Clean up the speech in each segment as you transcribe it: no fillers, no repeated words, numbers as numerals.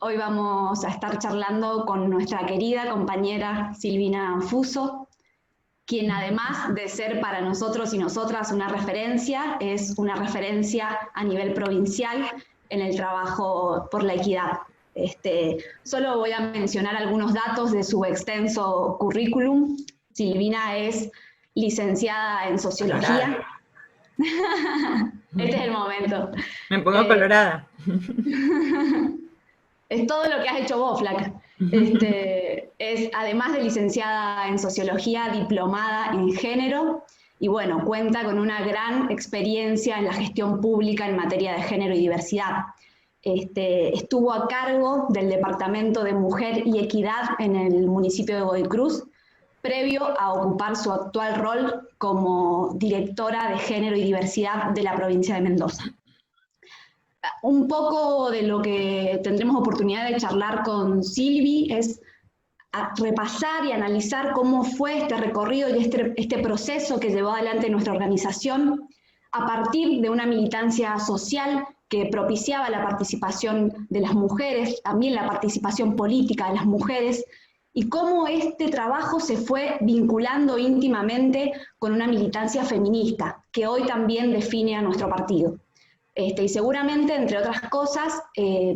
Hoy vamos a estar charlando con nuestra querida compañera Silvina Fuso, quien además de ser para nosotros y nosotras una referencia, es una referencia a nivel provincial en el trabajo por la equidad. Solo voy a mencionar algunos datos de su extenso currículum. Silvina es licenciada en Sociología. Este es el momento. Me pongo colorada. Es todo lo que has hecho vos, Flaca. Es, además de licenciada en Sociología, diplomada en Género, y bueno, cuenta con una gran experiencia en la gestión pública en materia de género y diversidad. Estuvo a cargo del Departamento de Mujer y Equidad en el municipio de Godoy Cruz, previo a ocupar su actual rol como directora de Género y Diversidad de la provincia de Mendoza. Un poco de lo que tendremos oportunidad de charlar con Silvi es a repasar y analizar cómo fue este recorrido y este proceso que llevó adelante nuestra organización a partir de una militancia social que propiciaba la participación de las mujeres, también la participación política de las mujeres, y cómo este trabajo se fue vinculando íntimamente con una militancia feminista, que hoy también define a nuestro partido. Y seguramente, entre otras cosas,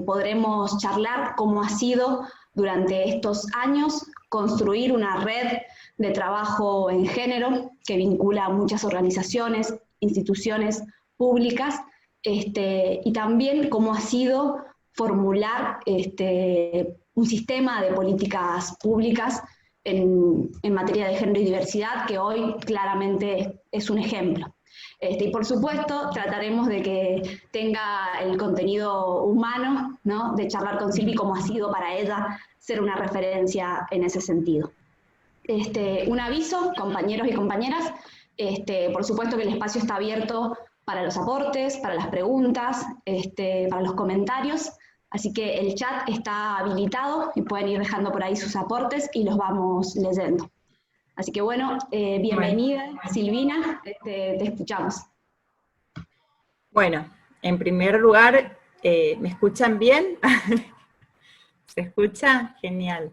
podremos charlar cómo ha sido durante estos años construir una red de trabajo en género que vincula a muchas organizaciones, instituciones públicas, y también cómo ha sido formular un sistema de políticas públicas en materia de género y diversidad que hoy claramente es un ejemplo. Y por supuesto trataremos de que tenga el contenido humano, ¿no? De charlar con Silvi cómo ha sido para ella ser una referencia en ese sentido. Un aviso, compañeros y compañeras, por supuesto que el espacio está abierto para los aportes, para las preguntas, para los comentarios, así que el chat está habilitado y pueden ir dejando por ahí sus aportes y los vamos leyendo. Así que bueno, bienvenida, Silvina, te escuchamos. Bueno, en primer lugar, ¿me escuchan bien? ¿Se escucha? Genial.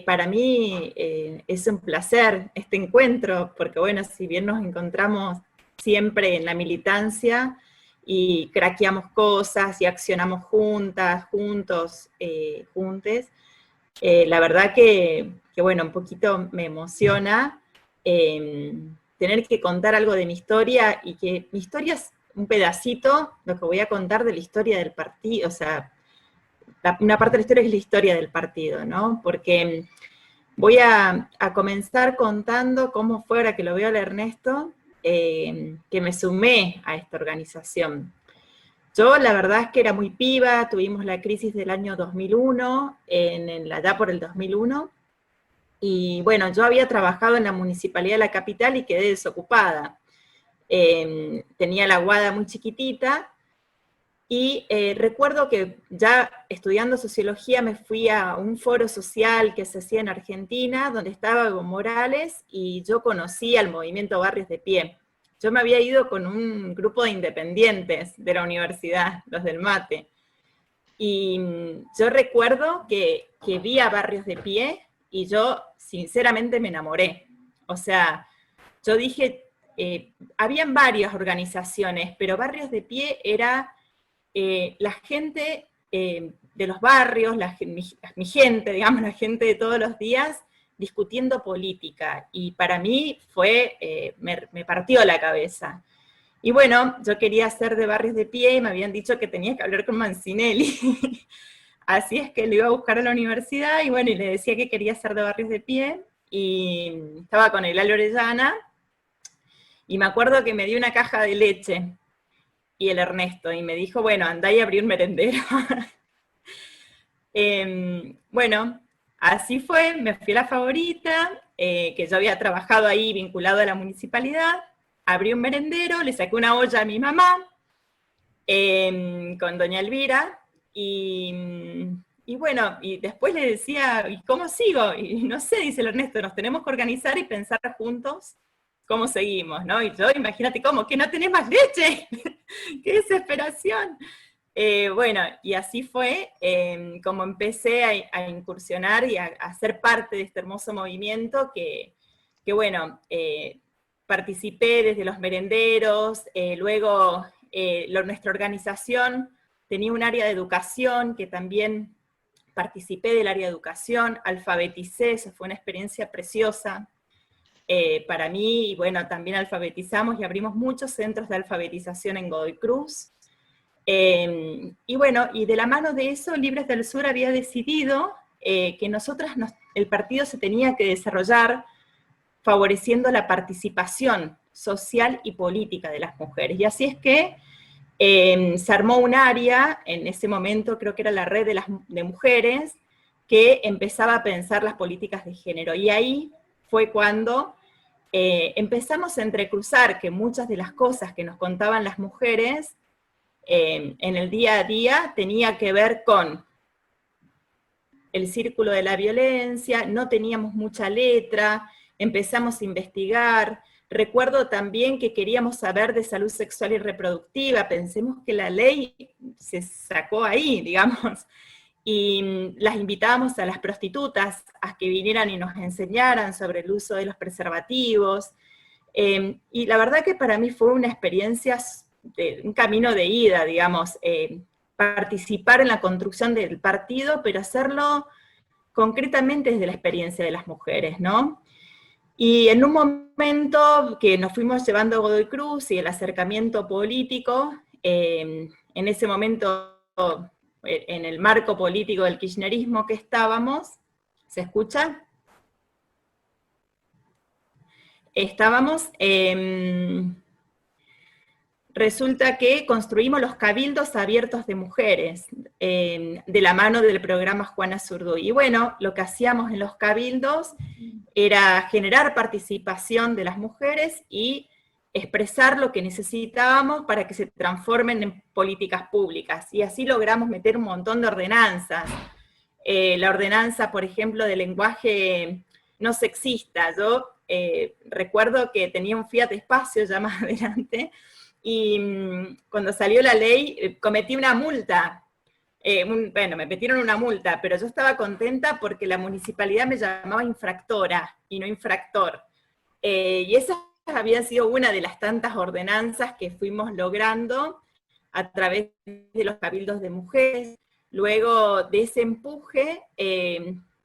Para mí es un placer este encuentro, porque bueno, si bien nos encontramos siempre en la militancia y craqueamos cosas y accionamos juntas, juntos, juntes, la verdad que bueno, un poquito me emociona tener que contar algo de mi historia, y que mi historia es un pedacito, lo que voy a contar de la historia del partido, o sea, una parte de la historia es la historia del partido, ¿no? Porque voy a comenzar contando cómo fue, ahora que lo veo al Ernesto, que me sumé a esta organización. Yo la verdad es que era muy piba, tuvimos la crisis del año 2001, allá por el 2001, y bueno, yo había trabajado en la Municipalidad de la Capital y quedé desocupada. Tenía la guada muy chiquitita, y recuerdo que ya estudiando Sociología me fui a un foro social que se hacía en Argentina, donde estaba Evo Morales, y yo conocí al movimiento Barrios de Pie. Yo me había ido con un grupo de independientes de la universidad, los del mate, y yo recuerdo que vi a Barrios de Pie, y yo sinceramente me enamoré. O sea, yo dije, habían varias organizaciones, pero Barrios de Pie era la gente de los barrios, mi gente, digamos, la gente de todos los días, discutiendo política, y para mí me partió la cabeza. Y bueno, yo quería ser de Barrios de Pie, y me habían dicho que tenía que hablar con Mancinelli. Así es que lo iba a buscar a la universidad, y bueno, y le decía que quería ser de Barrios de Pie, y estaba con Eulalia Orellana, y me acuerdo que me dio una caja de leche, y el Ernesto, y me dijo, bueno, andá y abrí un merendero. Bueno, así fue, me fui a la Favorita, que yo había trabajado ahí vinculado a la municipalidad, abrí un merendero, le saqué una olla a mi mamá, con doña Elvira, y bueno, y después le decía, ¿y cómo sigo? Y no sé, dice el Ernesto, nos tenemos que organizar y pensar juntos cómo seguimos, ¿no? Y yo, imagínate, ¿cómo? ¿Que no tenés más leche? ¡Qué desesperación! Bueno, y así fue como empecé a incursionar y a ser parte de este hermoso movimiento que bueno, participé desde los merenderos, luego nuestra organización tenía un área de educación que también participé del área de educación, alfabeticé, eso fue una experiencia preciosa para mí, y bueno, también alfabetizamos y abrimos muchos centros de alfabetización en Godoy Cruz. Y bueno, y de la mano de eso, Libres del Sur había decidido que el partido se tenía que desarrollar favoreciendo la participación social y política de las mujeres. Y así es que se armó un área, en ese momento creo que era la red de mujeres, que empezaba a pensar las políticas de género. Y ahí fue cuando empezamos a entrecruzar que muchas de las cosas que nos contaban las mujeres en el día a día tenía que ver con el círculo de la violencia, no teníamos mucha letra, empezamos a investigar. Recuerdo también que queríamos saber de salud sexual y reproductiva, pensemos que la ley se sacó ahí, digamos, y las invitábamos a las prostitutas a que vinieran y nos enseñaran sobre el uso de los preservativos, y la verdad que para mí fue una experiencia, un camino de ida, digamos, participar en la construcción del partido, pero hacerlo concretamente desde la experiencia de las mujeres, ¿no? Y en un momento que nos fuimos llevando a Godoy Cruz y el acercamiento político, en ese momento, en el marco político del kirchnerismo que estábamos, ¿se escucha? Estábamos, resulta que construimos los cabildos abiertos de mujeres, de la mano del programa Juana Zurduy. Y bueno, lo que hacíamos en los cabildos era generar participación de las mujeres y expresar lo que necesitábamos para que se transformen en políticas públicas. Y así logramos meter un montón de ordenanzas. La ordenanza, por ejemplo, de lenguaje no sexista. Yo recuerdo que tenía un Fiat Espacio ya más adelante, y cuando salió la ley cometí una multa. Bueno, me metieron una multa, pero yo estaba contenta porque la municipalidad me llamaba infractora y no infractor. Y esa había sido una de las tantas ordenanzas que fuimos logrando a través de los cabildos de mujeres. Luego de ese empuje,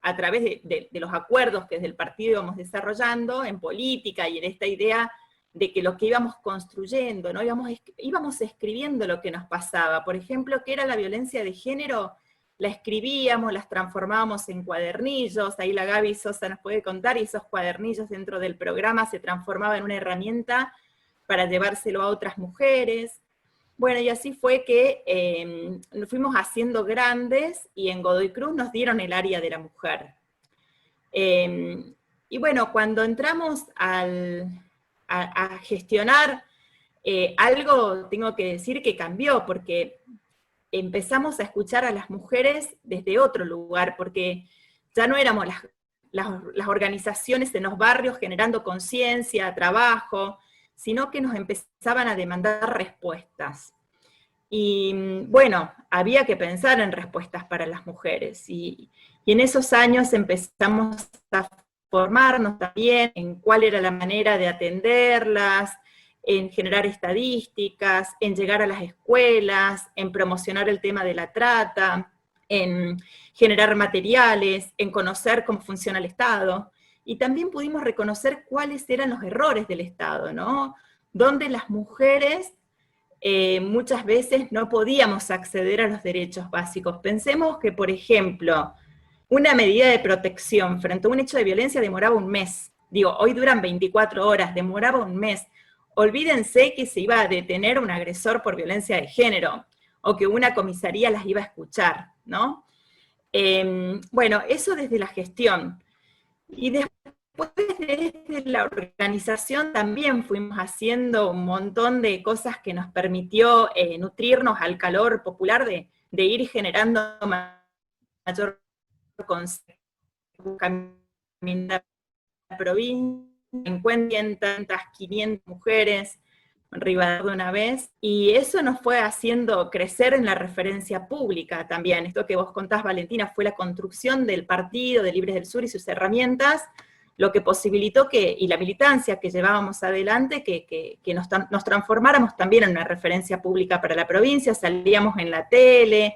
a través de los acuerdos que desde el partido íbamos desarrollando en política y en esta idea de que lo que íbamos construyendo, ¿no? íbamos escribiendo lo que nos pasaba. Por ejemplo, ¿qué era la violencia de género? La escribíamos, las transformábamos en cuadernillos, ahí la Gaby Sosa nos puede contar, y esos cuadernillos dentro del programa se transformaban en una herramienta para llevárselo a otras mujeres. Bueno, y así fue que nos fuimos haciendo grandes, y en Godoy Cruz nos dieron el área de la mujer. Y bueno, cuando entramos a gestionar algo, tengo que decir que cambió, porque empezamos a escuchar a las mujeres desde otro lugar, porque ya no éramos las organizaciones en los barrios generando conciencia, trabajo, sino que nos empezaban a demandar respuestas. Y bueno, había que pensar en respuestas para las mujeres, y en esos años empezamos a formarnos también en cuál era la manera de atenderlas, en generar estadísticas, en llegar a las escuelas, en promocionar el tema de la trata, en generar materiales, en conocer cómo funciona el Estado, y también pudimos reconocer cuáles eran los errores del Estado, ¿no? Donde las mujeres muchas veces no podíamos acceder a los derechos básicos. Pensemos que, por ejemplo, una medida de protección frente a un hecho de violencia demoraba un mes. Digo, hoy duran 24 horas, demoraba un mes. Olvídense que se iba a detener un agresor por violencia de género, o que una comisaría las iba a escuchar, ¿no? Bueno, eso desde la gestión. Y después desde la organización también fuimos haciendo un montón de cosas que nos permitió nutrirnos al calor popular de ir generando mayor concepto, la provincia, encuentran tantas 500 mujeres, Rivadavia de una vez, y eso nos fue haciendo crecer en la referencia pública también. Esto que vos contás, Valentina, fue la construcción del partido de Libres del Sur y sus herramientas, lo que posibilitó que, y la militancia que llevábamos adelante, que nos transformáramos también en una referencia pública para la provincia, salíamos en la tele,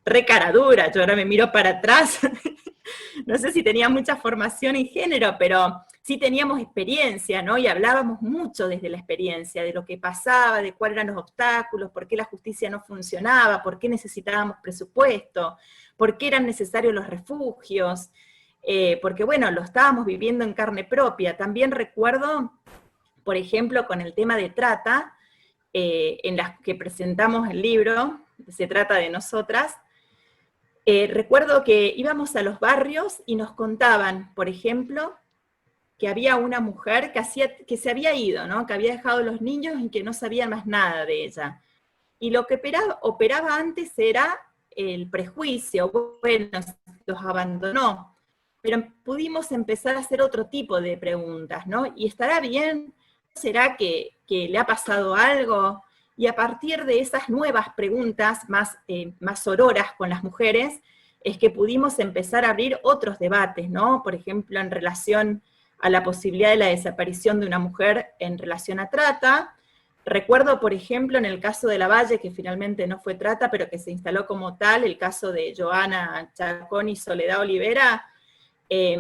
re cara dura, yo ahora me miro para atrás, no sé si tenía mucha formación en género, pero sí teníamos experiencia, ¿no? Y hablábamos mucho desde la experiencia, de lo que pasaba, de cuáles eran los obstáculos, por qué la justicia no funcionaba, por qué necesitábamos presupuesto, por qué eran necesarios los refugios, porque bueno, lo estábamos viviendo en carne propia. También recuerdo, por ejemplo, con el tema de trata, en las que presentamos el libro, Se trata de nosotras, recuerdo que íbamos a los barrios y nos contaban, por ejemplo, que había una mujer que se había ido, ¿no? Que había dejado los niños y que no sabían más nada de ella. Y lo que operaba antes era el prejuicio, bueno, los abandonó. Pero pudimos empezar a hacer otro tipo de preguntas, ¿no? ¿Y estará bien? ¿Será que le ha pasado algo? Y a partir de esas nuevas preguntas más sororas con las mujeres, es que pudimos empezar a abrir otros debates, ¿no? Por ejemplo, en relación a la posibilidad de la desaparición de una mujer en relación a trata. Recuerdo, por ejemplo, en el caso de Lavalle, que finalmente no fue trata, pero que se instaló como tal, el caso de Joana Chacón y Soledad Olivera.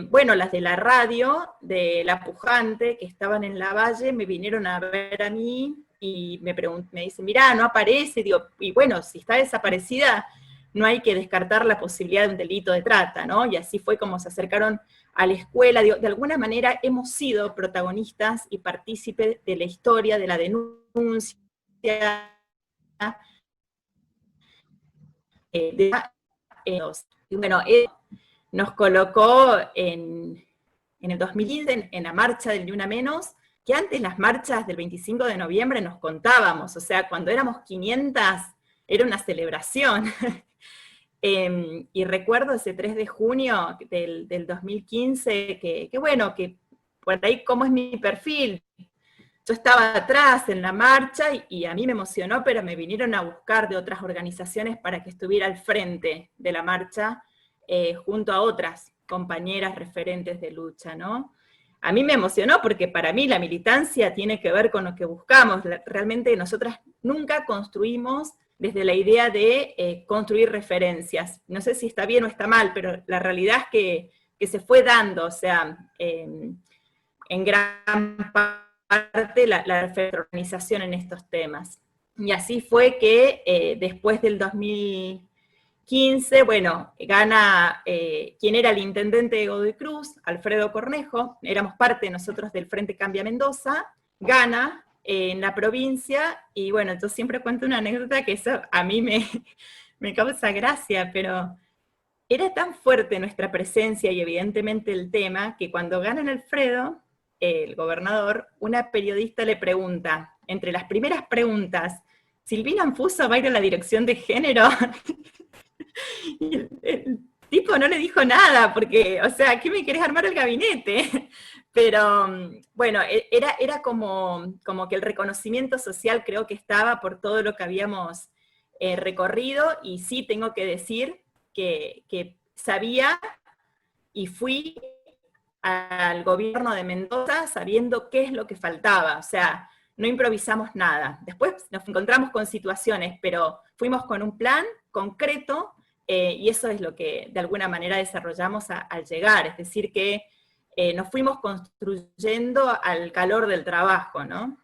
Bueno, las de la radio, de La Pujante, que estaban en Lavalle, me vinieron a ver a mí y me dicen, mirá, no aparece, digo, y bueno, si está desaparecida, no hay que descartar la posibilidad de un delito de trata, ¿no? Y así fue como se acercaron a la escuela. Digo, de alguna manera hemos sido protagonistas y partícipes de la historia, de la denuncia, y bueno, nos colocó en el 2015 en la marcha del Ni Una Menos, que antes las marchas del 25 de noviembre nos contábamos, o sea, cuando éramos 500 era una celebración. Y recuerdo ese 3 de junio del 2015, que bueno, que por ahí cómo es mi perfil. Yo estaba atrás en la marcha y a mí me emocionó, pero me vinieron a buscar de otras organizaciones para que estuviera al frente de la marcha, junto a otras compañeras referentes de lucha, ¿no? A mí me emocionó porque para mí la militancia tiene que ver con lo que buscamos. Realmente nosotras nunca construimos desde la idea de construir referencias. No sé si está bien o está mal, pero la realidad es que se fue dando, o sea, en gran parte la organización en estos temas. Y así fue que después del 2015, bueno, gana quien era el intendente de Godoy Cruz, Alfredo Cornejo, éramos parte nosotros del Frente Cambia Mendoza, gana en la provincia, y bueno, yo siempre cuento una anécdota que eso a mí me causa gracia, pero era tan fuerte nuestra presencia y evidentemente el tema, que cuando ganan Alfredo, el gobernador, una periodista le pregunta, entre las primeras preguntas, ¿Silvina Anfuso va a ir a la dirección de género? Y el tipo no le dijo nada, porque, o sea, ¿qué me querés armar el gabinete? Pero, bueno, era como que el reconocimiento social creo que estaba por todo lo que habíamos recorrido, y sí tengo que decir que sabía y fui al gobierno de Mendoza sabiendo qué es lo que faltaba, o sea, no improvisamos nada. Después nos encontramos con situaciones, pero fuimos con un plan concreto, y eso es lo que de alguna manera desarrollamos al llegar, es decir que nos fuimos construyendo al calor del trabajo, ¿no?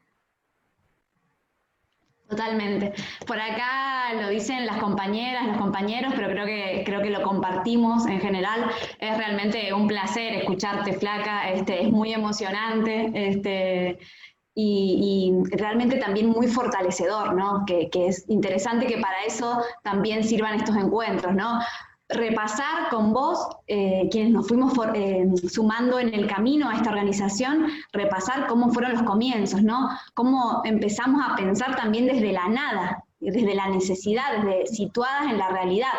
Totalmente. Por acá lo dicen las compañeras, los compañeros, pero creo que lo compartimos en general. Es realmente un placer escucharte, Flaca, es muy emocionante, y realmente también muy fortalecedor, ¿no? Que es interesante que para eso también sirvan estos encuentros, ¿no? Repasar con vos, quienes nos fuimos sumando en el camino a esta organización, repasar cómo fueron los comienzos, ¿no? Cómo empezamos a pensar también desde la nada, desde la necesidad, desde situadas en la realidad.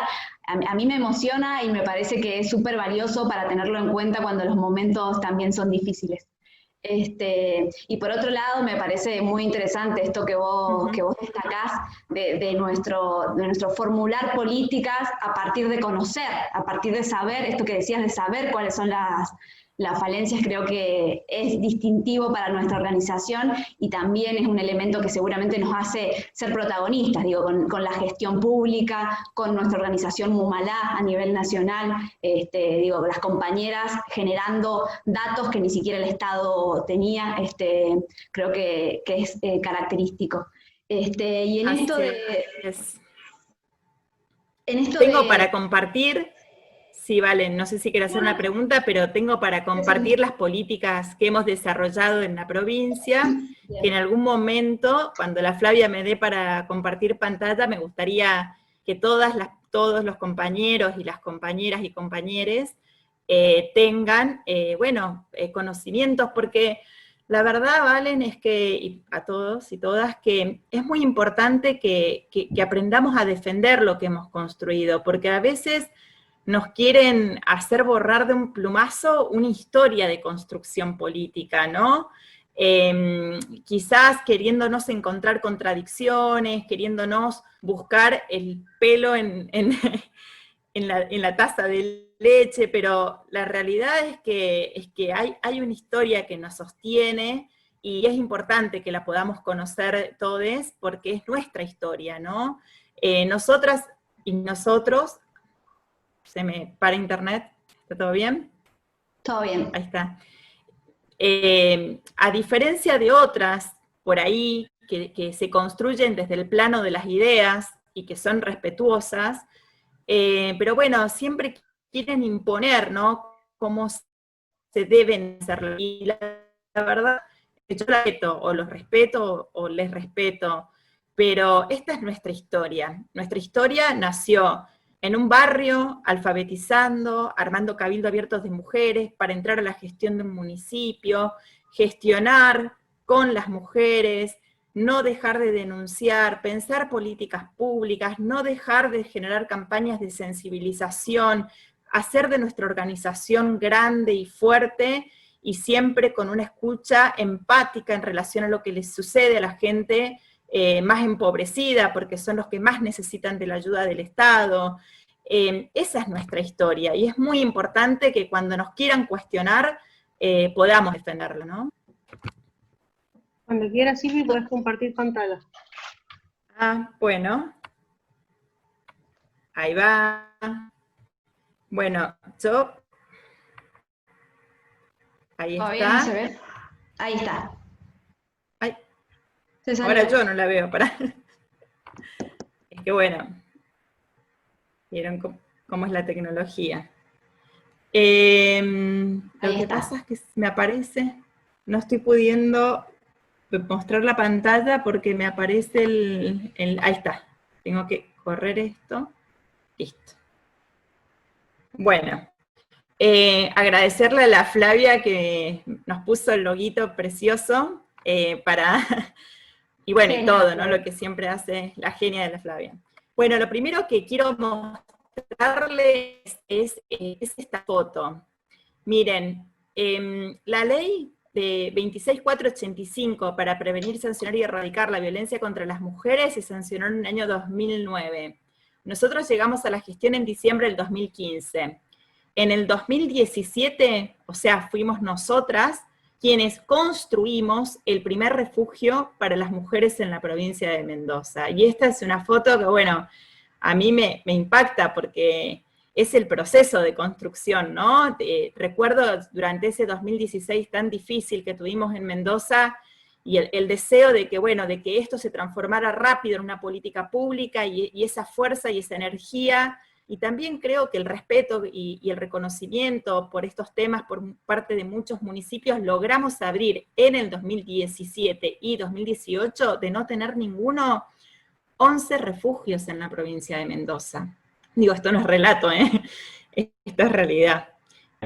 A mí me emociona y me parece que es súper valioso para tenerlo en cuenta cuando los momentos también son difíciles. Y por otro lado, me parece muy interesante esto que vos destacás de nuestro formular políticas a partir de conocer, a partir de saber, esto que decías de saber cuáles son las falencias, creo que es distintivo para nuestra organización y también es un elemento que seguramente nos hace ser protagonistas, digo, con la gestión pública, con nuestra organización Mumalá a nivel nacional, digo, las compañeras generando datos que ni siquiera el Estado tenía, creo que es característico. Y en Así esto es. en esto Tengo de... para compartir, sí, Valen, no sé si quiero hacer una pregunta, pero tengo para compartir Sí, las políticas que hemos desarrollado en la provincia, que en bien. algún momento, cuando la Flavia me dé para compartir pantalla, me gustaría que todos los compañeros y las compañeras y compañeres tengan, conocimientos, porque la verdad, Valen, es que, y a todos y todas, que es muy importante que aprendamos a defender lo que hemos construido, porque a veces nos quieren hacer borrar de un plumazo una historia de construcción política, ¿no? Quizás queriéndonos encontrar contradicciones, queriéndonos buscar el pelo en la taza de leche, pero la realidad es que hay una historia que nos sostiene y es importante que la podamos conocer todos porque es nuestra historia, ¿no? Nosotras y nosotros, se me para internet, ¿está todo bien? Todo bien. Ahí está. A diferencia de otras por ahí que se construyen desde el plano de las ideas y que son respetuosas, pero bueno, siempre quieren imponer, ¿no? Cómo se deben hacer. Y la verdad, yo la respeto, o los respeto, o les respeto, pero esta es nuestra historia. Nuestra historia nació en un barrio, alfabetizando, armando cabildo abiertos de mujeres para entrar a la gestión de un municipio, gestionar con las mujeres, no dejar de denunciar, pensar políticas públicas, no dejar de generar campañas de sensibilización, hacer de nuestra organización grande y fuerte y siempre con una escucha empática en relación a lo que les sucede a la gente más empobrecida, porque son los que más necesitan de la ayuda del Estado. Esa es nuestra historia y es muy importante que cuando nos quieran cuestionar podamos defenderla, ¿no? Cuando quieras, Silvi, podés compartir pantalla. Ah, bueno. Ahí va. Bueno, yo... Ahí ¿Todavía no se está. ve? Ahí está. Ay, Se ahora salió. yo no la veo, para. Es que bueno, vieron cómo es la tecnología. Lo Ahí que está. pasa es que me aparece, no estoy pudiendo mostrar la pantalla porque me aparece ahí está, tengo que correr esto, listo. Bueno, agradecerle a la Flavia que nos puso el loguito precioso y bueno, y Genia, todo, ¿no? Flavia. Lo que siempre hace la genia de la Flavia. Bueno, lo primero que quiero mostrarles es esta foto. Miren, la ley de 26485 para prevenir, sancionar y erradicar la violencia contra las mujeres se sancionó en el año 2009. Nosotros llegamos a la gestión en diciembre del 2015. En el 2017, o sea, fuimos nosotras quienes construimos el primer refugio para las mujeres en la provincia de Mendoza. Y esta es una foto que, bueno, a mí me impacta porque es el proceso de construcción, ¿no? Recuerdo durante ese 2016 tan difícil que tuvimos en Mendoza y el deseo de que, bueno, de que esto se transformara rápido en una política pública y esa fuerza y esa energía, y también creo que el respeto y el reconocimiento por estos temas por parte de muchos municipios, logramos abrir en el 2017 y 2018 de no tener ninguno 11 refugios en la provincia de Mendoza. Digo, esto no es relato, esto es realidad.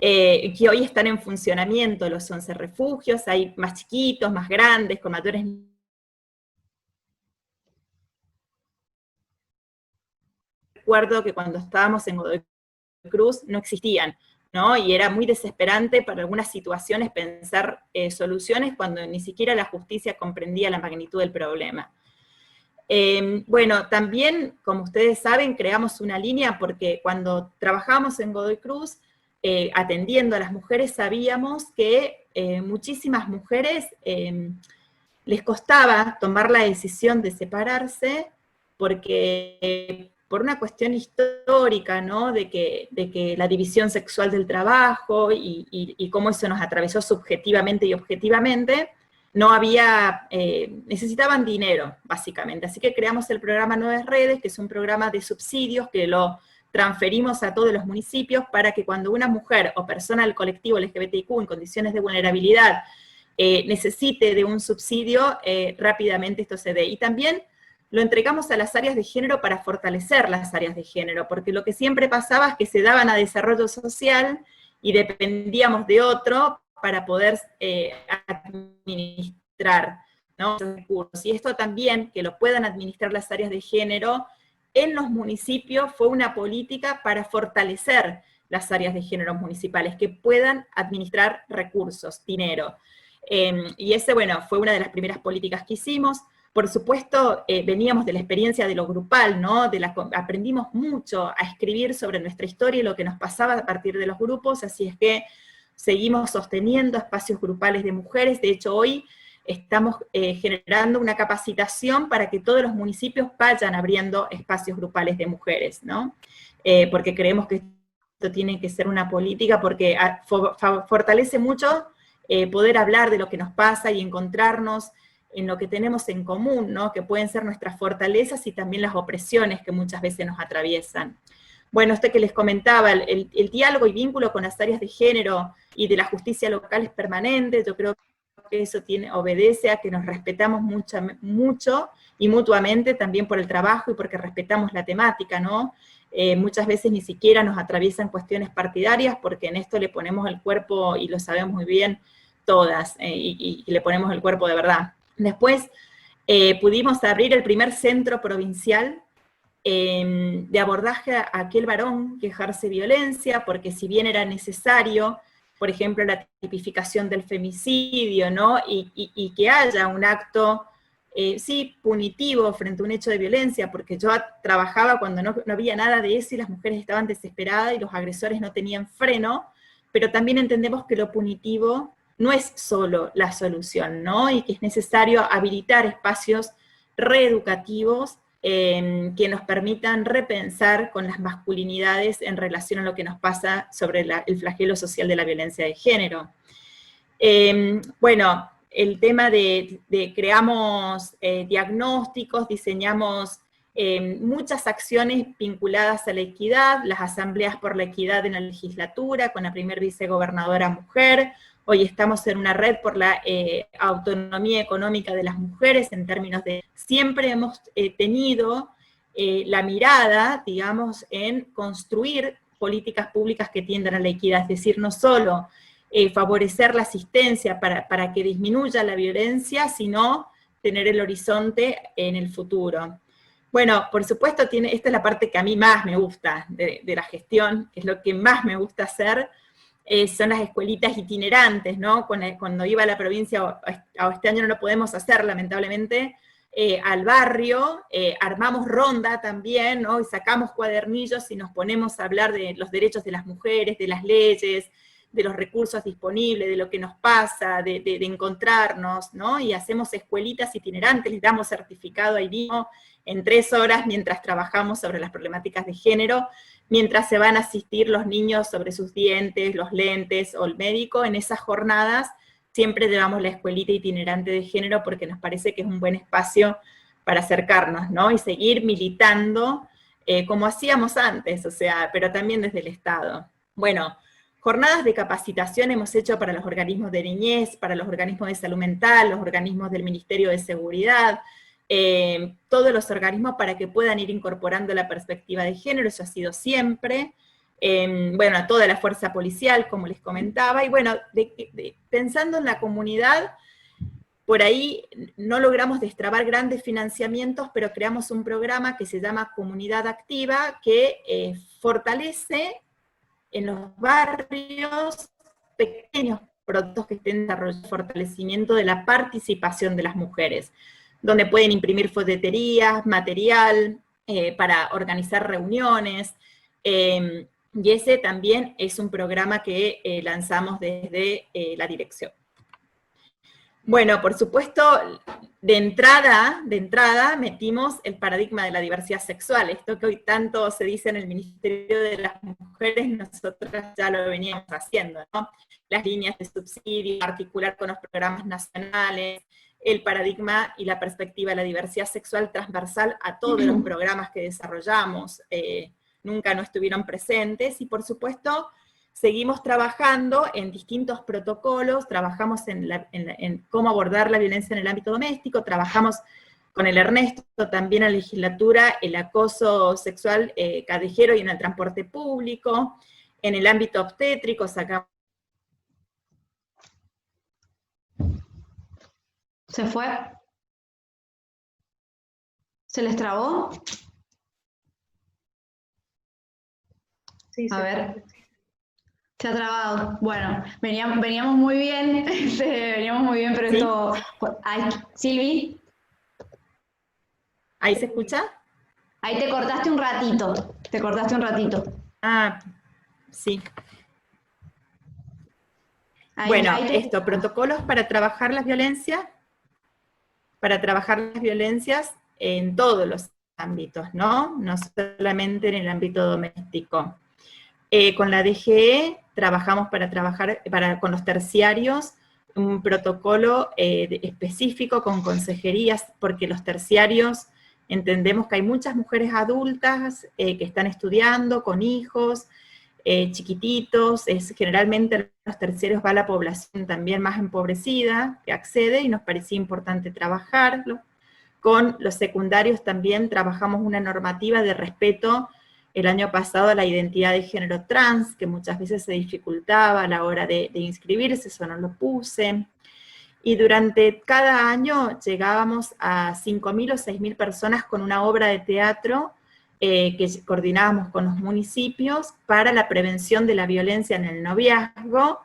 Que hoy están en funcionamiento los 11 refugios, hay más chiquitos, más grandes, con mayores... Recuerdo que cuando estábamos en Godoy Cruz no existían ¿no? Y era muy desesperante para algunas situaciones pensar soluciones cuando ni siquiera la justicia comprendía la magnitud del problema. Bueno, también, como ustedes saben, creamos una línea porque cuando trabajamos en Godoy Cruz, atendiendo a las mujeres, sabíamos que muchísimas mujeres les costaba tomar la decisión de separarse porque por una cuestión histórica, ¿no? De que la división sexual del trabajo y cómo eso nos atravesó subjetivamente y objetivamente, no había, necesitaban dinero, básicamente. Así que creamos el programa Nuevas Redes, que es un programa de subsidios que lo transferimos a todos los municipios para que cuando una mujer o persona del colectivo LGBTIQ en condiciones de vulnerabilidad necesite de un subsidio, rápidamente esto se dé. Y también lo entregamos a las áreas de género para fortalecer las áreas de género, porque lo que siempre pasaba es que se daban a desarrollo social y dependíamos de otro para poder administrar, ¿no?, los recursos. Y esto también, que lo puedan administrar las áreas de género en los municipios, fue una política para fortalecer las áreas de género municipales, que puedan administrar recursos, dinero. Y ese, bueno, fue una de las primeras políticas que hicimos. Por supuesto, veníamos de la experiencia de lo grupal, ¿no? Aprendimos mucho a escribir sobre nuestra historia y lo que nos pasaba a partir de los grupos, así es que seguimos sosteniendo espacios grupales de mujeres. De hecho, hoy estamos generando una capacitación para que todos los municipios vayan abriendo espacios grupales de mujeres, ¿no? Porque creemos que esto tiene que ser una política, porque fortalece mucho poder hablar de lo que nos pasa y encontrarnos en lo que tenemos en común, ¿no? Que pueden ser nuestras fortalezas y también las opresiones que muchas veces nos atraviesan. Bueno, esto que les comentaba, el diálogo y vínculo con las áreas de género y de la justicia local es permanente. Yo creo que eso obedece a que nos respetamos mucho y mutuamente también por el trabajo y porque respetamos la temática, ¿no? Muchas veces ni siquiera nos atraviesan cuestiones partidarias porque en esto le ponemos el cuerpo, y lo sabemos muy bien todas, y le ponemos el cuerpo de verdad. Después pudimos abrir el primer centro provincial de abordaje a aquel varón que ejerce violencia, porque si bien era necesario, por ejemplo, la tipificación del femicidio, ¿no? Y que haya un acto, sí, punitivo frente a un hecho de violencia, porque yo trabajaba cuando no había nada de eso y las mujeres estaban desesperadas y los agresores no tenían freno, pero también entendemos que lo punitivo no es solo la solución, ¿no? Y que es necesario habilitar espacios reeducativos que nos permitan repensar con las masculinidades en relación a lo que nos pasa sobre el flagelo social de la violencia de género. Bueno, el tema creamos diagnósticos, diseñamos muchas acciones vinculadas a la equidad, las asambleas por la equidad en la legislatura, con la primer vicegobernadora mujer. Hoy estamos en una red por la autonomía económica de las mujeres, en términos de, siempre hemos tenido la mirada, digamos, en construir políticas públicas que tiendan a la equidad, es decir, no solo favorecer la asistencia para que disminuya la violencia, sino tener el horizonte en el futuro. Bueno, por supuesto, esta es la parte que a mí más me gusta de la gestión, que es lo que más me gusta hacer, son las escuelitas itinerantes, ¿no? Cuando iba a la provincia, este año no lo podemos hacer, lamentablemente, al barrio, armamos ronda también, ¿no? Y sacamos cuadernillos y nos ponemos a hablar de los derechos de las mujeres, de las leyes, de los recursos disponibles, de lo que nos pasa, de encontrarnos, ¿no? Y hacemos escuelitas itinerantes, les damos certificado ahí mismo, en 3 horas, mientras trabajamos sobre las problemáticas de género, mientras se van a asistir los niños sobre sus dientes, los lentes o el médico. En esas jornadas siempre llevamos la escuelita itinerante de género porque nos parece que es un buen espacio para acercarnos, ¿no? Y seguir militando como hacíamos antes, o sea, pero también desde el Estado. Bueno, jornadas de capacitación hemos hecho para los organismos de niñez, para los organismos de salud mental, los organismos del Ministerio de Seguridad, todos los organismos para que puedan ir incorporando la perspectiva de género, eso ha sido siempre. Bueno, a toda la fuerza policial, como les comentaba, y bueno, pensando en la comunidad, por ahí no logramos destrabar grandes financiamientos, pero creamos un programa que se llama Comunidad Activa, que fortalece en los barrios pequeños productos que estén desarrollando fortalecimiento de la participación de las mujeres, donde pueden imprimir folleterías, material, para organizar reuniones, y ese también es un programa que lanzamos desde la dirección. Bueno, por supuesto, de entrada metimos el paradigma de la diversidad sexual, esto que hoy tanto se dice en el Ministerio de las Mujeres, nosotras ya lo veníamos haciendo, ¿no? Las líneas de subsidio, articular con los programas nacionales, el paradigma y la perspectiva de la diversidad sexual transversal a todos los programas que desarrollamos, nunca no estuvieron presentes, y por supuesto, seguimos trabajando en distintos protocolos, trabajamos en cómo abordar la violencia en el ámbito doméstico, trabajamos con el Ernesto también en la legislatura, el acoso sexual callejero y en el transporte público, en el ámbito obstétrico sacamos... ¿Se fue? ¿Se les trabó? Sí, A ver. Se ha trabado. Bueno, veníamos muy bien, veníamos muy bien, pero ¿Sí? esto... Ay, Silvi, ¿Ahí se escucha? ahí te cortaste un ratito, Ah, sí. Ahí, Bueno, ahí te... protocolos para trabajar las violencias, en todos los ámbitos, ¿no? No solamente en el ámbito doméstico. Con la DGE trabajamos con los terciarios, un protocolo específico con consejerías, porque los terciarios entendemos que hay muchas mujeres adultas que están estudiando, con hijos, chiquititos, generalmente a los terciarios va la población también más empobrecida, que accede, y nos parecía importante trabajarlo. Con los secundarios también trabajamos una normativa de respeto el año pasado a la identidad de género trans, que muchas veces se dificultaba a la hora de inscribirse, eso no lo puse. Y durante cada año llegábamos a 5.000 o 6.000 personas con una obra de teatro que coordinábamos con los municipios para la prevención de la violencia en el noviazgo,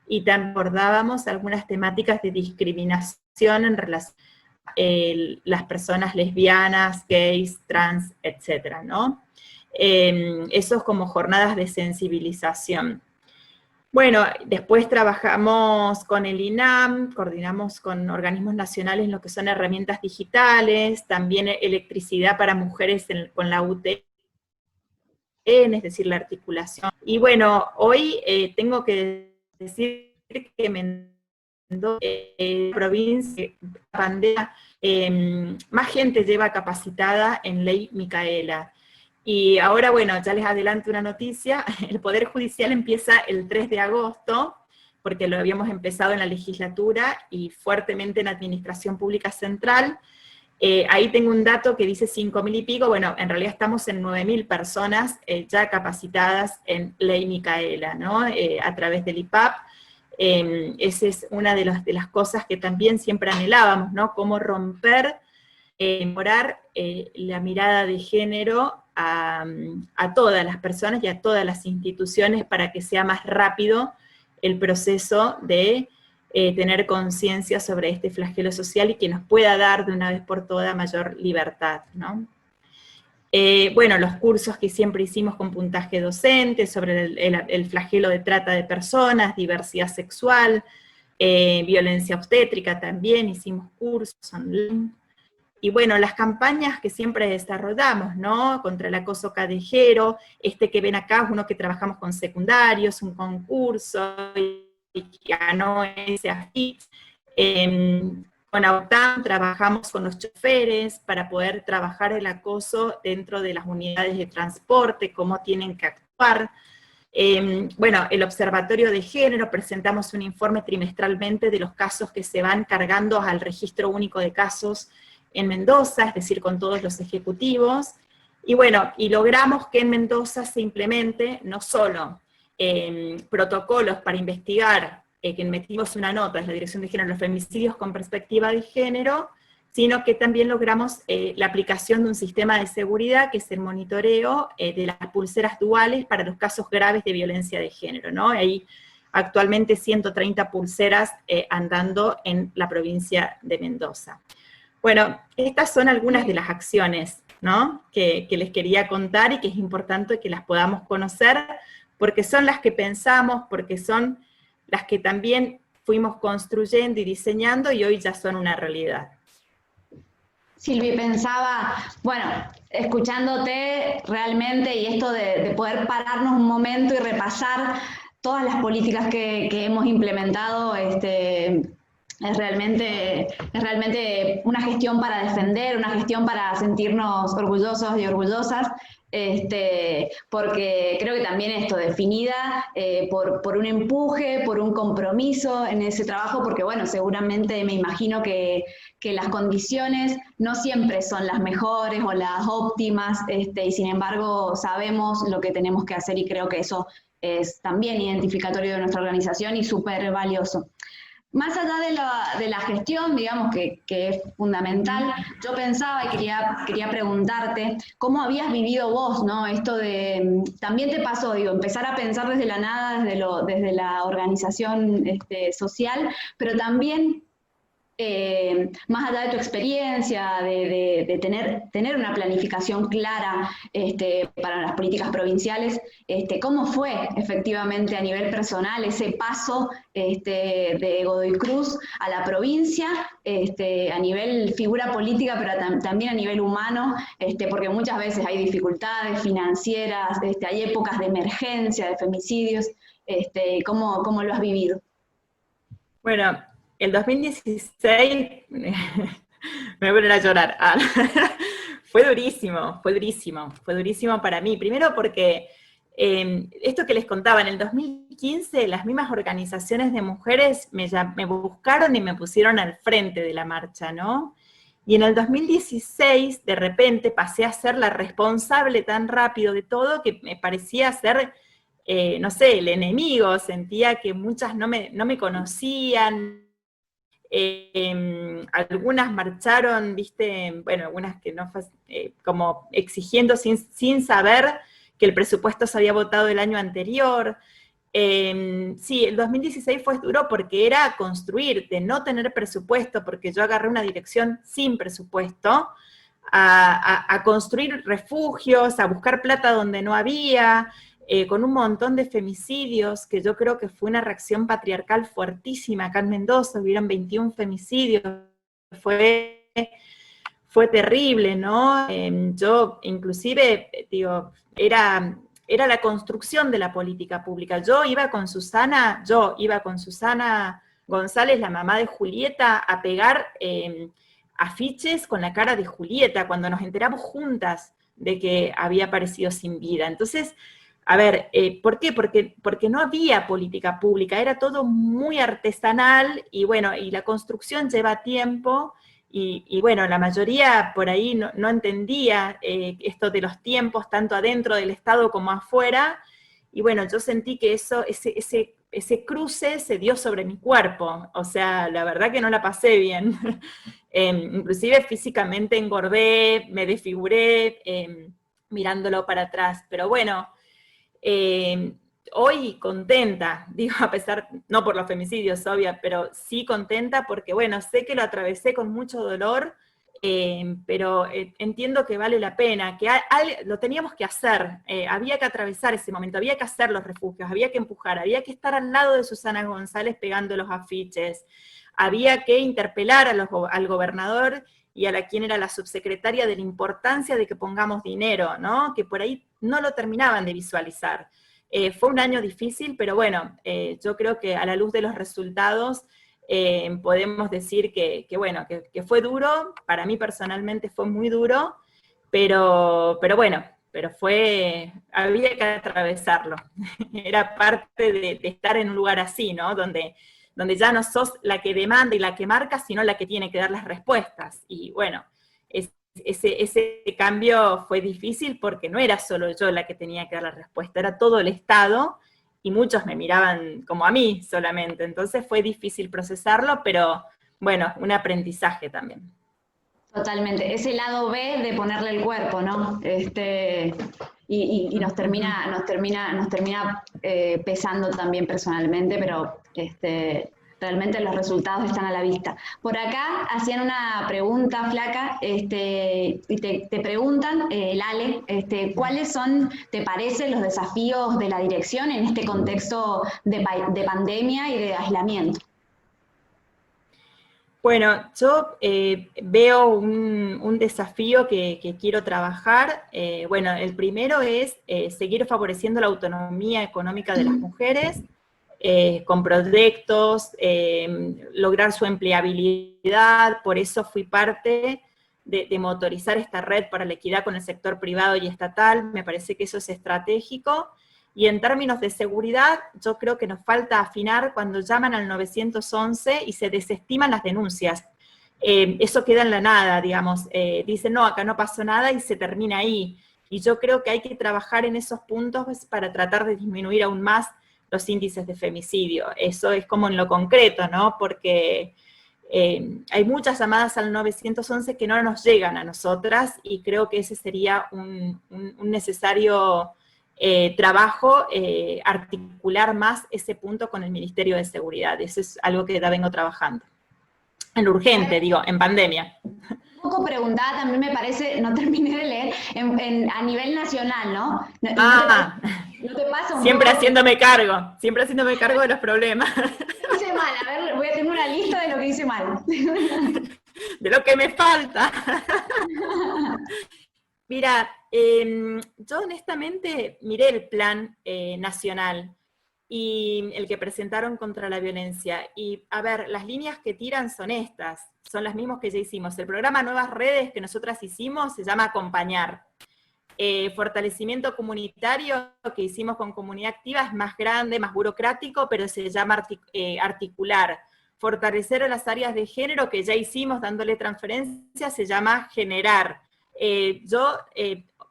y también abordábamos algunas temáticas de discriminación en relación a las personas lesbianas, gays, trans, etcétera, ¿no? Eso es como jornadas de sensibilización. Bueno, después trabajamos con el INAM, coordinamos con organismos nacionales en lo que son herramientas digitales, también electricidad para mujeres con la UTN, es decir, la articulación. Y bueno, hoy tengo que decir que Mendoza, provincia, pandemia, más gente lleva capacitada en Ley Micaela. Y ahora, bueno, ya les adelanto una noticia, el Poder Judicial empieza el 3 de agosto, porque lo habíamos empezado en la legislatura y fuertemente en Administración Pública Central. Ahí tengo un dato que dice 5.000 y pico, bueno, en realidad estamos en 9.000 personas ya capacitadas en Ley Micaela, ¿no? A través del IPAP. Esa es una de las cosas que también siempre anhelábamos, ¿no? Cómo romper, mejorar la mirada de género a todas las personas y a todas las instituciones para que sea más rápido el proceso de tener conciencia sobre este flagelo social y que nos pueda dar de una vez por todas mayor libertad, ¿no? Bueno, los cursos que siempre hicimos con puntaje docente sobre el flagelo de trata de personas, diversidad sexual, violencia obstétrica también, hicimos cursos online. Y bueno, las campañas que siempre desarrollamos, ¿no? Contra el acoso callejero, este que ven acá es uno que trabajamos con secundarios, un concurso, y que ganó ese AFIT. Con AUTAM trabajamos con los choferes para poder trabajar el acoso dentro de las unidades de transporte, cómo tienen que actuar. Bueno, el Observatorio de Género, presentamos un informe trimestralmente de los casos que se van cargando al Registro Único de Casos en Mendoza, es decir, con todos los ejecutivos, y bueno, y logramos que en Mendoza se implemente no solo protocolos para investigar, que metimos una nota, es la Dirección de Género, los femicidios con perspectiva de género, sino que también logramos la aplicación de un sistema de seguridad, que es el monitoreo de las pulseras duales para los casos graves de violencia de género, ¿no? Hay actualmente 130 pulseras andando en la provincia de Mendoza. Bueno, estas son algunas de las acciones, ¿no?, que les quería contar y que es importante que las podamos conocer, porque son las que pensamos, porque son las que también fuimos construyendo y diseñando y hoy ya son una realidad. Silvi, pensaba, bueno, escuchándote realmente y esto de poder pararnos un momento y repasar todas las políticas que hemos implementado, es realmente una gestión para defender, una gestión para sentirnos orgullosos y orgullosas, porque creo que también esto definida por un empuje, por un compromiso en ese trabajo, porque bueno, seguramente me imagino que las condiciones no siempre son las mejores o las óptimas, y sin embargo sabemos lo que tenemos que hacer y creo que eso es también identificatorio de nuestra organización y súper valioso. Más allá de la gestión, digamos, que es fundamental, yo pensaba y quería preguntarte, ¿cómo habías vivido vos, no? Esto de, también te pasó, digo, empezar a pensar desde la nada, desde la organización social, pero también más allá de tu experiencia, de tener una planificación clara para las políticas provinciales, ¿cómo fue efectivamente a nivel personal ese paso de Godoy Cruz a la provincia, a nivel figura política, pero también a nivel humano, porque muchas veces hay dificultades financieras, hay épocas de emergencia, de femicidios, ¿cómo lo has vivido? Bueno, el 2016, me voy a poner a llorar, fue durísimo para mí. Primero porque esto que les contaba, en el 2015 las mismas organizaciones de mujeres me buscaron y me pusieron al frente de la marcha, ¿no? Y en el 2016, de repente, pasé a ser la responsable tan rápido de todo que me parecía ser, no sé, el enemigo. Sentía que muchas no me conocían. Algunas marcharon, viste, bueno, algunas que no fue, como exigiendo sin saber que el presupuesto se había votado el año anterior. Sí, el 2016 fue duro porque era construir, de no tener presupuesto, porque yo agarré una dirección sin presupuesto, a construir refugios, a buscar plata donde no había, con un montón de femicidios, que yo creo que fue una reacción patriarcal fuertísima. Acá en Mendoza hubieron 21 femicidios, fue terrible, ¿no? Yo inclusive, digo, era la construcción de la política pública. Yo iba con Susana González, la mamá de Julieta, a pegar afiches con la cara de Julieta, cuando nos enteramos juntas de que había aparecido sin vida. Entonces, a ver, ¿por qué? Porque no había política pública, era todo muy artesanal, y bueno, y la construcción lleva tiempo, y bueno, la mayoría por ahí no entendía esto de los tiempos, tanto adentro del Estado como afuera, y bueno, yo sentí que ese cruce se dio sobre mi cuerpo, o sea, la verdad que no la pasé bien. Inclusive físicamente engordé, me desfiguré, mirándolo para atrás, pero bueno, hoy contenta, digo, a pesar, no por los femicidios, obvia, pero sí contenta porque, bueno, sé que lo atravesé con mucho dolor, pero entiendo que vale la pena, que lo teníamos que hacer, había que atravesar ese momento, había que hacer los refugios, había que empujar, había que estar al lado de Susana González pegando los afiches, había que interpelar al gobernador y a quien era la subsecretaria de la importancia de que pongamos dinero, ¿no? Que por ahí no lo terminaban de visualizar. Fue un año difícil, pero bueno, yo creo que a la luz de los resultados podemos decir que fue duro. Para mí personalmente fue muy duro, pero bueno, había que atravesarlo. Era parte de estar en un lugar así, ¿no? Donde ya no sos la que demanda y la que marca, sino la que tiene que dar las respuestas. Y bueno, ese cambio fue difícil porque no era solo yo la que tenía que dar la respuesta, era todo el Estado, y muchos me miraban como a mí solamente. Entonces fue difícil procesarlo, pero bueno, un aprendizaje también. Totalmente, ese lado B de ponerle el cuerpo, ¿no? Y nos termina pesando también personalmente, pero realmente los resultados están a la vista. Por acá hacían una pregunta, Flaca, y te preguntan, Lale, ¿cuáles son, te parece, los desafíos de la dirección en este contexto de pandemia y de aislamiento? Bueno, yo veo un desafío que quiero trabajar. Bueno, el primero es seguir favoreciendo la autonomía económica de las mujeres, con proyectos, lograr su empleabilidad. Por eso fui parte de motorizar esta red para la equidad con el sector privado y estatal. Me parece que eso es estratégico. Y en términos de seguridad, yo creo que nos falta afinar cuando llaman al 911 y se desestiman las denuncias. Eso queda en la nada, digamos. Dicen, no, acá no pasó nada y se termina ahí. Y yo creo que hay que trabajar en esos puntos para tratar de disminuir aún más los índices de femicidio. Eso es como en lo concreto, ¿no? Porque hay muchas llamadas al 911 que no nos llegan a nosotras y creo que ese sería un necesario trabajo, articular más ese punto con el Ministerio de Seguridad. Eso es algo que ya vengo trabajando. En lo urgente, digo, en pandemia. Un poco preguntada también me parece, no terminé de leer, a nivel nacional, ¿no? ¿No te pasa un siempre poco? haciéndome cargo de los problemas. ¿Qué hice mal? A ver, voy a tener una lista de lo que hice mal. De lo que me falta. Mira, yo honestamente miré el plan nacional y el que presentaron contra la violencia. Y, a ver, las líneas que tiran son estas, son las mismas que ya hicimos. El programa Nuevas Redes que nosotras hicimos se llama Acompañar. Fortalecimiento comunitario que hicimos con Comunidad Activa es más grande, más burocrático, pero se llama articular. Fortalecer a las áreas de género que ya hicimos dándole transferencia se llama generar.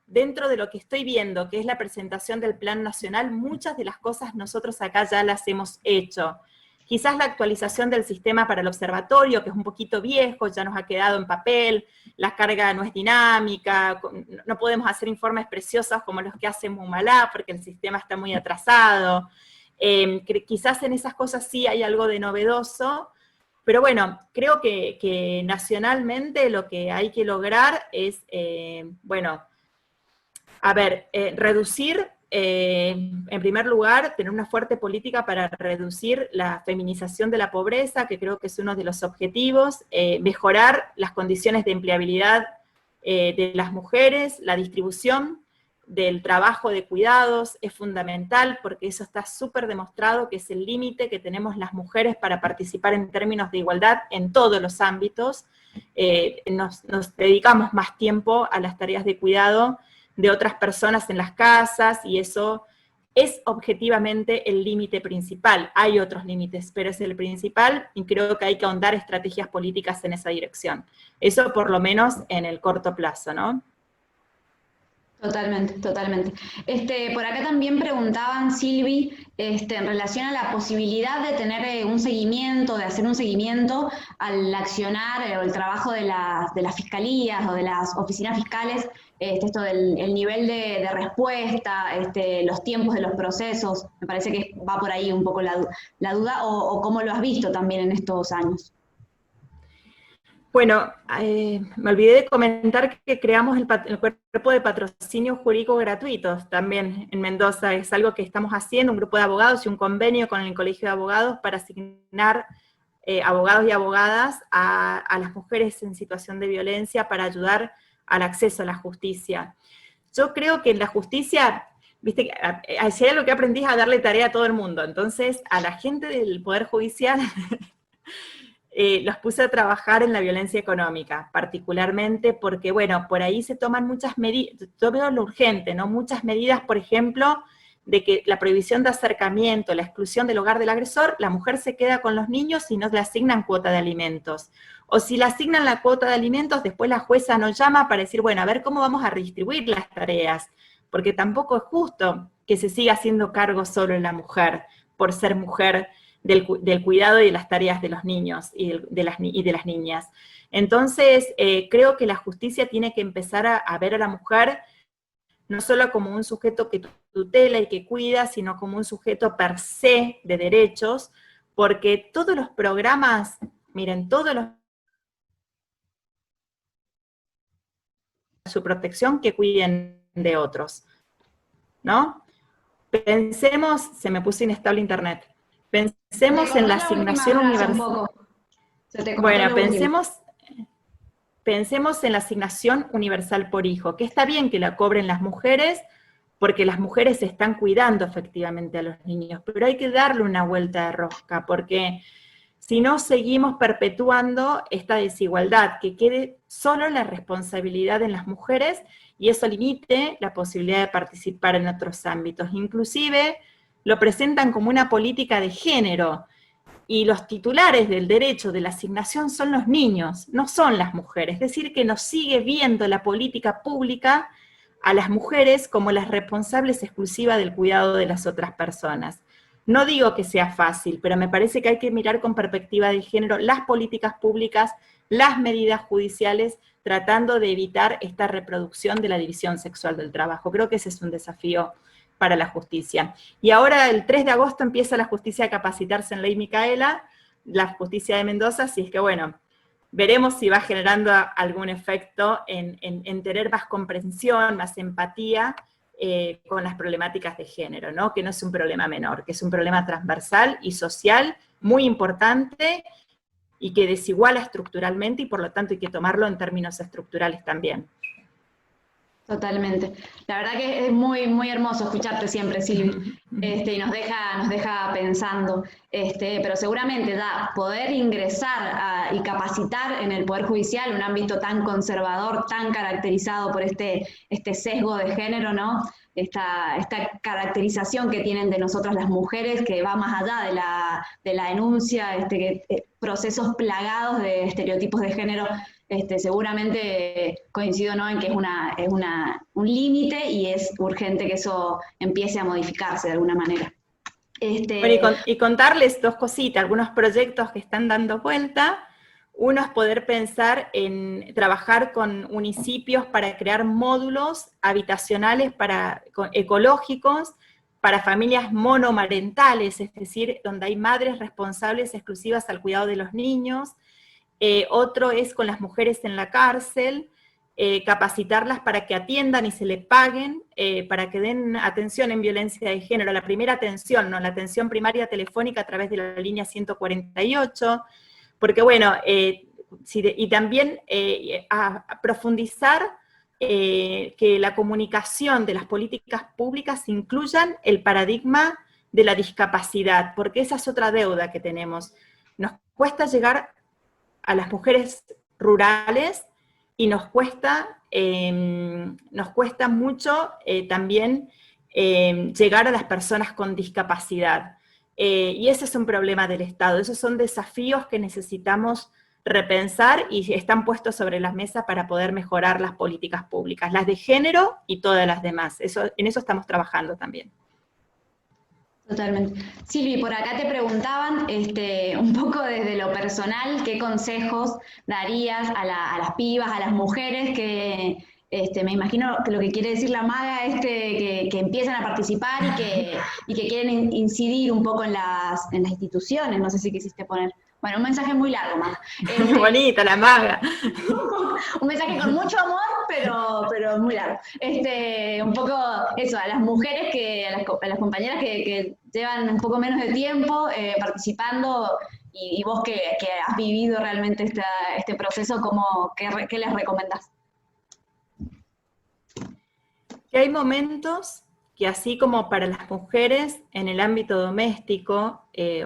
Dentro de lo que estoy viendo, que es la presentación del Plan Nacional, muchas de las cosas nosotros acá ya las hemos hecho. Quizás la actualización del sistema para el observatorio, que es un poquito viejo, ya nos ha quedado en papel, la carga no es dinámica, no podemos hacer informes preciosos como los que hace Mumalá, porque el sistema está muy atrasado. Quizás en esas cosas sí hay algo de novedoso, pero bueno, creo que nacionalmente lo que hay que lograr es, reducir, en primer lugar, tener una fuerte política para reducir la feminización de la pobreza, que creo que es uno de los objetivos, mejorar las condiciones de empleabilidad de las mujeres, la distribución del trabajo de cuidados es fundamental, porque eso está súper demostrado que es el límite que tenemos las mujeres para participar en términos de igualdad en todos los ámbitos. Nos dedicamos más tiempo a las tareas de cuidado de otras personas en las casas, y eso es objetivamente el límite principal. Hay otros límites, pero es el principal, y creo que hay que ahondar estrategias políticas en esa dirección. Eso por lo menos en el corto plazo, ¿no? Totalmente, totalmente. Por acá también preguntaban, Silvi, en relación a la posibilidad de tener un seguimiento, de hacer un seguimiento al accionar o el trabajo de las fiscalías o de las oficinas fiscales, esto del el nivel de respuesta, los tiempos de los procesos. Me parece que va por ahí un poco la duda, o cómo lo has visto también en estos años. Bueno, me olvidé de comentar que creamos el cuerpo de patrocinio jurídico gratuitos también en Mendoza. Es algo que estamos haciendo, un grupo de abogados y un convenio con el Colegio de Abogados para asignar abogados y abogadas a las mujeres en situación de violencia para ayudar al acceso a la justicia. Yo creo que en la justicia, viste, si hay algo que aprendí es a darle tarea a todo el mundo. Entonces, a la gente del Poder Judicial los puse a trabajar en la violencia económica, particularmente porque, bueno, por ahí se toman muchas medidas, yo veo lo urgente, ¿no? Muchas medidas, por ejemplo, de que la prohibición de acercamiento, la exclusión del hogar del agresor, la mujer se queda con los niños y no le asignan cuota de alimentos. O si le asignan la cuota de alimentos, después la jueza nos llama para decir, bueno, a ver cómo vamos a redistribuir las tareas, porque tampoco es justo que se siga haciendo cargo solo la mujer, por ser mujer, del cuidado y de las tareas de los niños y de las niñas. Entonces, creo que la justicia tiene que empezar a ver a la mujer no solo como un sujeto que tutela y que cuida, sino como un sujeto per se de derechos, porque todos los programas, miren, todos los su protección que cuiden de otros, ¿no? Pensemos, se me puso inestable internet, pensemos en la asignación universal. Bueno, pensemos en la asignación universal por hijo, que está bien que la cobren las mujeres, porque las mujeres están cuidando efectivamente a los niños, pero hay que darle una vuelta de rosca, porque si no seguimos perpetuando esta desigualdad, que quede solo la responsabilidad en las mujeres, y eso limite la posibilidad de participar en otros ámbitos. Inclusive lo presentan como una política de género, y los titulares del derecho de la asignación son los niños, no son las mujeres. Es decir, que nos sigue viendo la política pública a las mujeres como las responsables exclusivas del cuidado de las otras personas. No digo que sea fácil, pero me parece que hay que mirar con perspectiva de género las políticas públicas, las medidas judiciales, tratando de evitar esta reproducción de la división sexual del trabajo. Creo que ese es un desafío para la justicia. Y ahora el 3 de agosto empieza la justicia a capacitarse en Ley Micaela, la justicia de Mendoza, así es que bueno, veremos si va generando algún efecto en tener más comprensión, más empatía con las problemáticas de género, ¿no? Que no es un problema menor, que es un problema transversal y social muy importante y que desiguala estructuralmente y por lo tanto hay que tomarlo en términos estructurales también. Totalmente. La verdad que es muy, muy hermoso escucharte siempre, Silvi, y nos deja pensando, pero seguramente poder ingresar y capacitar en el Poder Judicial, un ámbito tan conservador, tan caracterizado por este sesgo de género, ¿no? Esta caracterización que tienen de nosotras las mujeres, que va más allá de la denuncia, procesos plagados de estereotipos de género. Seguramente coincido, ¿no?, en que es un límite y es urgente que eso empiece a modificarse de alguna manera. Bueno, y contarles dos cositas, algunos proyectos que están dando vuelta. Uno es poder pensar en trabajar con municipios para crear módulos habitacionales ecológicos para familias monomarentales, es decir, donde hay madres responsables exclusivas al cuidado de los niños. Otro es con las mujeres en la cárcel, capacitarlas para que atiendan y se les paguen, para que den atención en violencia de género, la primera atención, ¿no? La atención primaria telefónica a través de la línea 148, porque bueno, y también a profundizar que la comunicación de las políticas públicas incluyan el paradigma de la discapacidad, porque esa es otra deuda que tenemos. Nos cuesta llegar a las mujeres rurales y nos cuesta mucho también llegar a las personas con discapacidad. Y ese es un problema del Estado, esos son desafíos que necesitamos repensar y están puestos sobre la mesa para poder mejorar las políticas públicas, las de género y todas las demás. En eso estamos trabajando también. Totalmente. Silvi, por acá te preguntaban un poco desde lo personal, ¿qué consejos darías a las pibas, a las mujeres que, me imagino que lo que quiere decir la maga es que empiezan a participar y que quieren incidir un poco en las instituciones? No sé si quisiste poner. Bueno, un mensaje muy largo, Maga. Muy bonita la maga. Un mensaje con mucho amor, pero muy largo. Un poco eso, a las mujeres, a las compañeras que llevan un poco menos de tiempo participando, y vos que has vivido realmente este proceso, ¿qué les recomendás? Que hay momentos que, así como para las mujeres en el ámbito doméstico,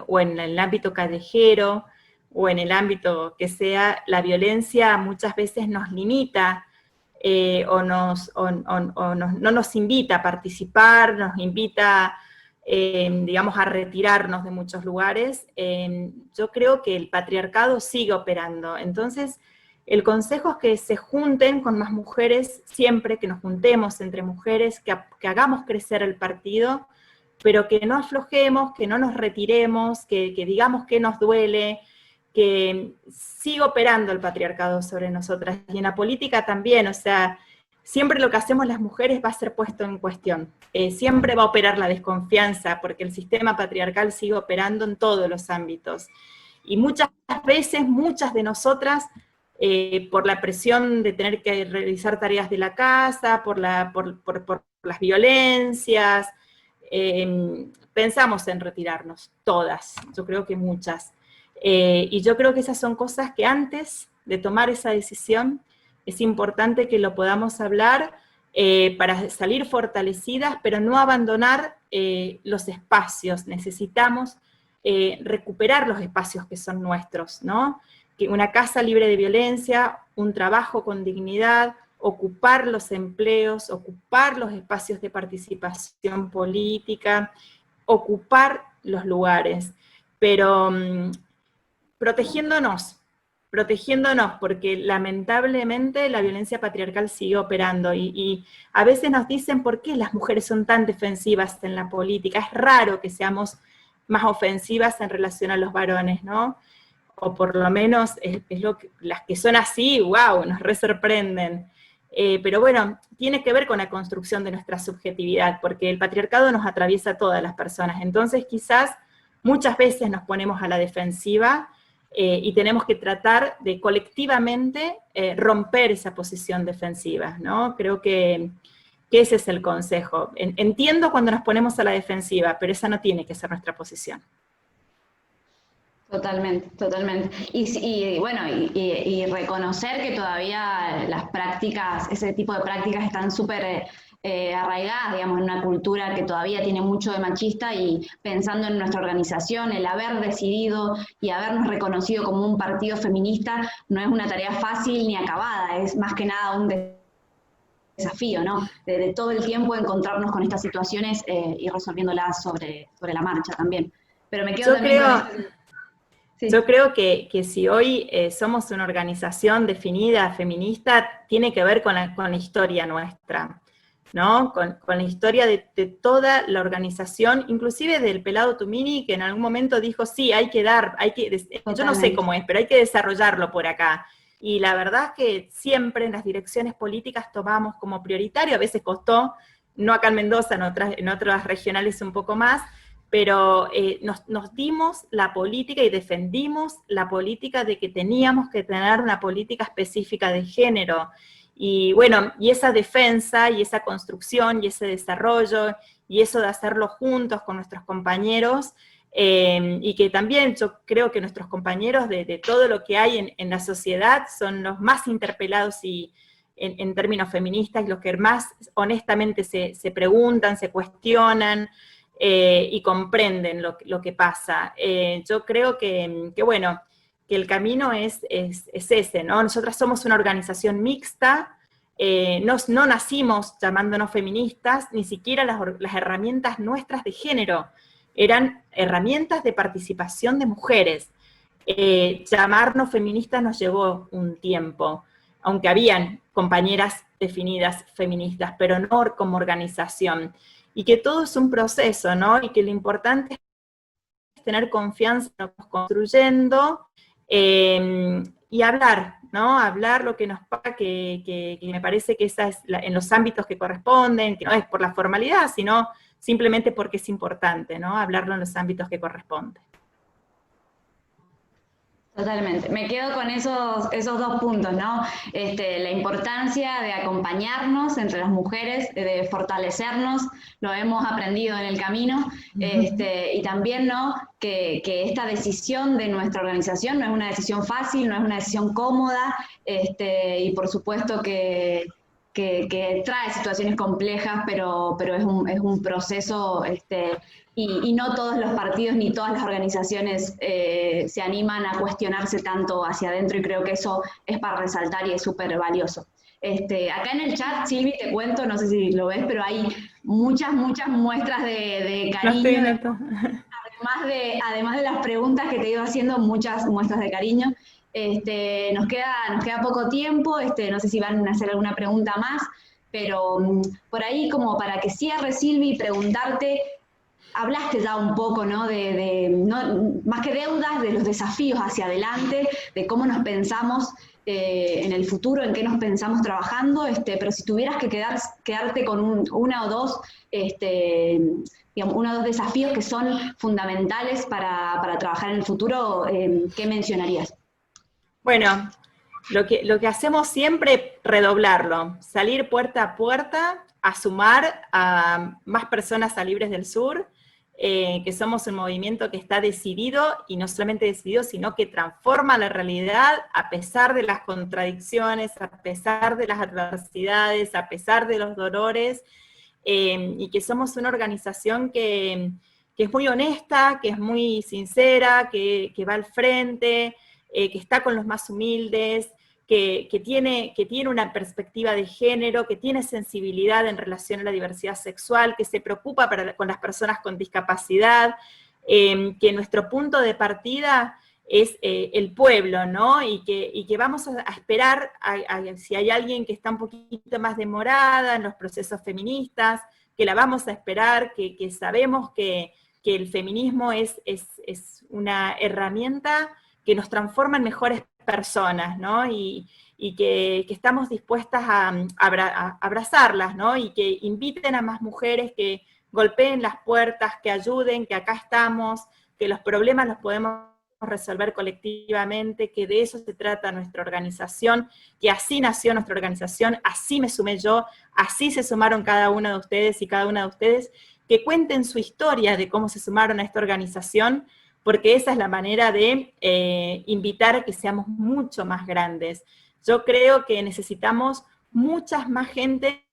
o en el ámbito callejero, o en el ámbito que sea, la violencia muchas veces nos limita, no nos invita a participar, nos invita, digamos, a retirarnos de muchos lugares. Yo creo que el patriarcado sigue operando. Entonces, el consejo es que se junten con más mujeres, siempre que nos juntemos entre mujeres, que hagamos crecer el partido, pero que no aflojemos, que no nos retiremos, que digamos que nos duele, que sigue operando el patriarcado sobre nosotras, y en la política también, o sea, siempre lo que hacemos las mujeres va a ser puesto en cuestión, siempre va a operar la desconfianza, porque el sistema patriarcal sigue operando en todos los ámbitos, y muchas veces, muchas de nosotras, por la presión de tener que realizar tareas de la casa, por las violencias, pensamos en retirarnos, todas, yo creo que muchas. Y yo creo que esas son cosas que antes de tomar esa decisión, es importante que lo podamos hablar para salir fortalecidas, pero no abandonar los espacios. Necesitamos recuperar los espacios que son nuestros, ¿no? Que una casa libre de violencia, un trabajo con dignidad, ocupar los empleos, ocupar los espacios de participación política, ocupar los lugares, pero protegiéndonos, porque lamentablemente la violencia patriarcal sigue operando, y a veces nos dicen por qué las mujeres son tan defensivas en la política. Es raro que seamos más ofensivas en relación a los varones, ¿no? O por lo menos es lo que, las que son así, wow, nos re sorprenden. Pero bueno, tiene que ver con la construcción de nuestra subjetividad, porque el patriarcado nos atraviesa a todas las personas, entonces quizás muchas veces nos ponemos a la defensiva, y tenemos que tratar de colectivamente romper esa posición defensiva, ¿no? Creo que ese es el consejo. Entiendo cuando nos ponemos a la defensiva, pero esa no tiene que ser nuestra posición. Totalmente, totalmente. Y bueno, y reconocer que todavía las prácticas, ese tipo de prácticas están súper arraigadas, digamos, en una cultura que todavía tiene mucho de machista, y pensando en nuestra organización, el haber decidido y habernos reconocido como un partido feminista no es una tarea fácil ni acabada, es más que nada un desafío, ¿no? De todo el tiempo encontrarnos con estas situaciones y resolviéndolas sobre la marcha también. Pero me quedo también con... Sí. Yo creo que si hoy somos una organización definida, feminista, tiene que ver con la historia nuestra, ¿no? Con la historia de toda la organización, inclusive del Pelado Tumini, que en algún momento dijo, sí, yo no sé cómo es, pero hay que desarrollarlo por acá. Y la verdad es que siempre en las direcciones políticas tomamos como prioritario, a veces costó, no acá en Mendoza, en otras regionales un poco más, pero nos dimos la política y defendimos la política de que teníamos que tener una política específica de género. Y bueno, y esa defensa, y esa construcción, y ese desarrollo, y eso de hacerlo juntos con nuestros compañeros, y que también yo creo que nuestros compañeros de todo lo que hay en la sociedad son los más interpelados y en términos feministas, los que más honestamente se preguntan, se cuestionan, y comprenden lo que pasa. Yo creo que bueno, que el camino es ese, ¿no? Nosotras somos una organización mixta, no nacimos llamándonos feministas, ni siquiera las herramientas nuestras de género eran herramientas de participación de mujeres. Llamarnos feministas nos llevó un tiempo, aunque habían compañeras definidas feministas, pero no como organización. Y que todo es un proceso, ¿no? Y que lo importante es tener confianza en lo que estamos construyendo, y hablar, ¿no? Hablar lo que nos pasa, que me parece que esa es en los ámbitos que corresponden, que no es por la formalidad, sino simplemente porque es importante, ¿no? Hablarlo en los ámbitos que corresponden. Totalmente. Me quedo con esos dos puntos, ¿no? La importancia de acompañarnos entre las mujeres, de fortalecernos, lo hemos aprendido en el camino, y también, ¿no? Que esta decisión de nuestra organización no es una decisión fácil, no es una decisión cómoda, y por supuesto que trae situaciones complejas, pero es un proceso, y no todos los partidos ni todas las organizaciones se animan a cuestionarse tanto hacia adentro, y creo que eso es para resaltar y es súper valioso. Acá en el chat, Silvi, te cuento, no sé si lo ves, pero hay muchas muestras de cariño. Además de las preguntas que te he ido haciendo, muchas muestras de cariño. Nos queda poco tiempo, no sé si van a hacer alguna pregunta más, pero por ahí como para que cierre, Silvi, preguntarte hablaste ya un poco, ¿no? Más que deudas, de los desafíos hacia adelante, de cómo nos pensamos en el futuro, en qué nos pensamos trabajando, pero si tuvieras que quedarte con una o dos, digamos, uno o dos desafíos que son fundamentales para trabajar en el futuro, ¿qué mencionarías? Bueno, lo que hacemos siempre, redoblarlo, salir puerta a puerta, a sumar a más personas a Libres del Sur, que somos un movimiento que está decidido, y no solamente decidido, sino que transforma la realidad a pesar de las contradicciones, a pesar de las adversidades, a pesar de los dolores, y que somos una organización que es muy honesta, que es muy sincera, que va al frente, que está con los más humildes, que tiene una perspectiva de género, que tiene sensibilidad en relación a la diversidad sexual, que se preocupa con las personas con discapacidad, que nuestro punto de partida es el pueblo, ¿no? Y que vamos a esperar si hay alguien que está un poquito más demorada en los procesos feministas, que la vamos a esperar, que sabemos que el feminismo es una herramienta que nos transforma en mejores personas, ¿no? Y que estamos dispuestas a abrazarlas, ¿no? Y que inviten a más mujeres, que golpeen las puertas, que ayuden, que acá estamos, que los problemas los podemos resolver colectivamente, que de eso se trata nuestra organización, que así nació nuestra organización, así me sumé yo, así se sumaron cada uno de ustedes y cada una de ustedes, que cuenten su historia de cómo se sumaron a esta organización, porque esa es la manera de invitar a que seamos mucho más grandes. Yo creo que necesitamos muchas más gente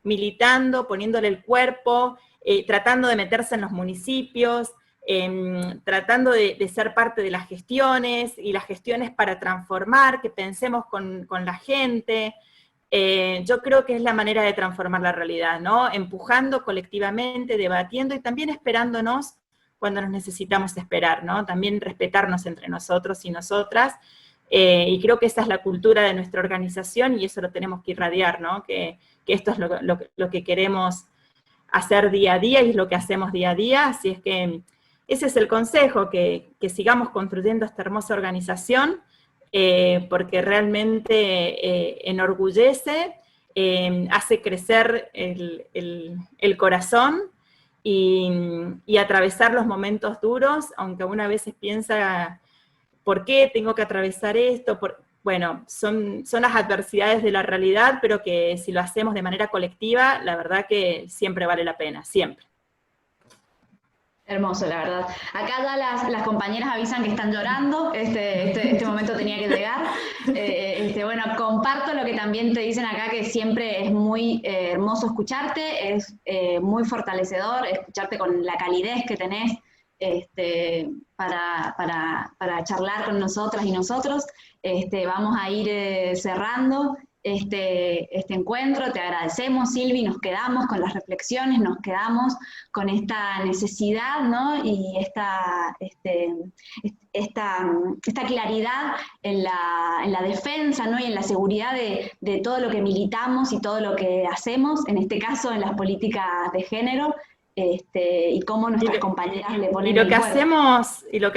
militando, poniéndole el cuerpo, tratando de meterse en los municipios, tratando de ser parte de las gestiones, y las gestiones para transformar, que pensemos con la gente. Yo creo que es la manera de transformar la realidad, ¿no? Empujando colectivamente, debatiendo y también esperándonos cuando nos necesitamos esperar, ¿no? También respetarnos entre nosotros y nosotras, y creo que esa es la cultura de nuestra organización, y eso lo tenemos que irradiar, ¿no? Que esto es lo que queremos hacer día a día, y es lo que hacemos día a día, así es que ese es el consejo, que sigamos construyendo esta hermosa organización, porque realmente enorgullece, hace crecer el corazón, y atravesar los momentos duros, aunque una vez piensa, ¿por qué tengo que atravesar esto? Bueno, son las adversidades de la realidad, pero que si lo hacemos de manera colectiva, la verdad que siempre vale la pena, siempre. Hermoso, la verdad. Acá ya las compañeras avisan que están llorando, este momento tenía que llegar. Bueno, comparto lo que también te dicen acá, que siempre es muy hermoso escucharte, es muy fortalecedor escucharte con la calidez que tenés para charlar con nosotras y nosotros. Vamos a ir cerrando este encuentro. Te agradecemos, Silvi, nos quedamos con las reflexiones, nos quedamos con esta necesidad, ¿no? Y esta claridad en la defensa, ¿no? Y en la seguridad de todo lo que militamos y todo lo que hacemos, en este caso en las políticas de género, y cómo nuestras compañeras le ponen lo que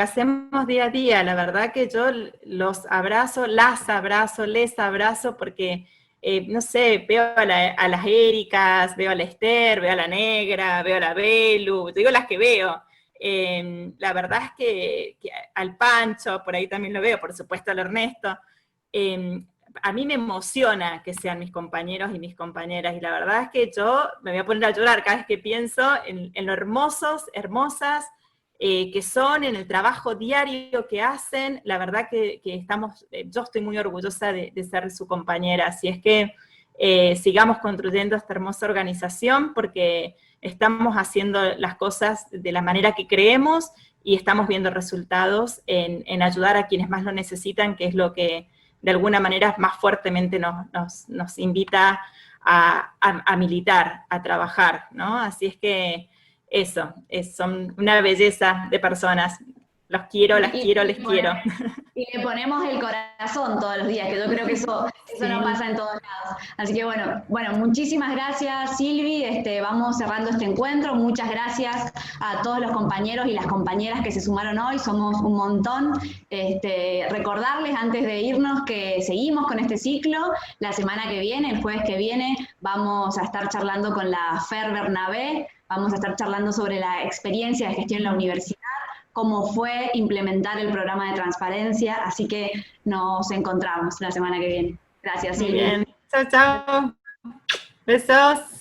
hacemos día a día. La verdad que yo los abrazo, les abrazo, porque, no sé, veo a las Éricas, veo a la Esther, veo a la Negra, veo a la Belu, digo las que veo. La verdad es que al Pancho, por ahí también lo veo, por supuesto al Ernesto. A mí me emociona que sean mis compañeros y mis compañeras, y la verdad es que yo me voy a poner a llorar cada vez que pienso en lo hermosas que son, en el trabajo diario que hacen. La verdad que yo estoy muy orgullosa de ser su compañera, así es que sigamos construyendo esta hermosa organización, porque estamos haciendo las cosas de la manera que creemos, y estamos viendo resultados en ayudar a quienes más lo necesitan, que es lo que de alguna manera más fuertemente nos invita a militar, a trabajar, ¿no? Así es que son una belleza de personas. Los quiero, les quiero. Y le ponemos el corazón todos los días, que yo creo que eso no pasa en todos lados. Así que bueno, muchísimas gracias, Silvi. Vamos cerrando este encuentro. Muchas gracias a todos los compañeros y las compañeras que se sumaron hoy. Somos un montón. Recordarles antes de irnos que seguimos con este ciclo. La semana que viene, el jueves que viene, vamos a estar charlando con la Fer Bernabé. Vamos a estar charlando sobre la experiencia de gestión en la universidad, cómo fue implementar el programa de transparencia, así que nos encontramos la semana que viene. Gracias, Silvia. Muy bien. Chao, chao. Besos.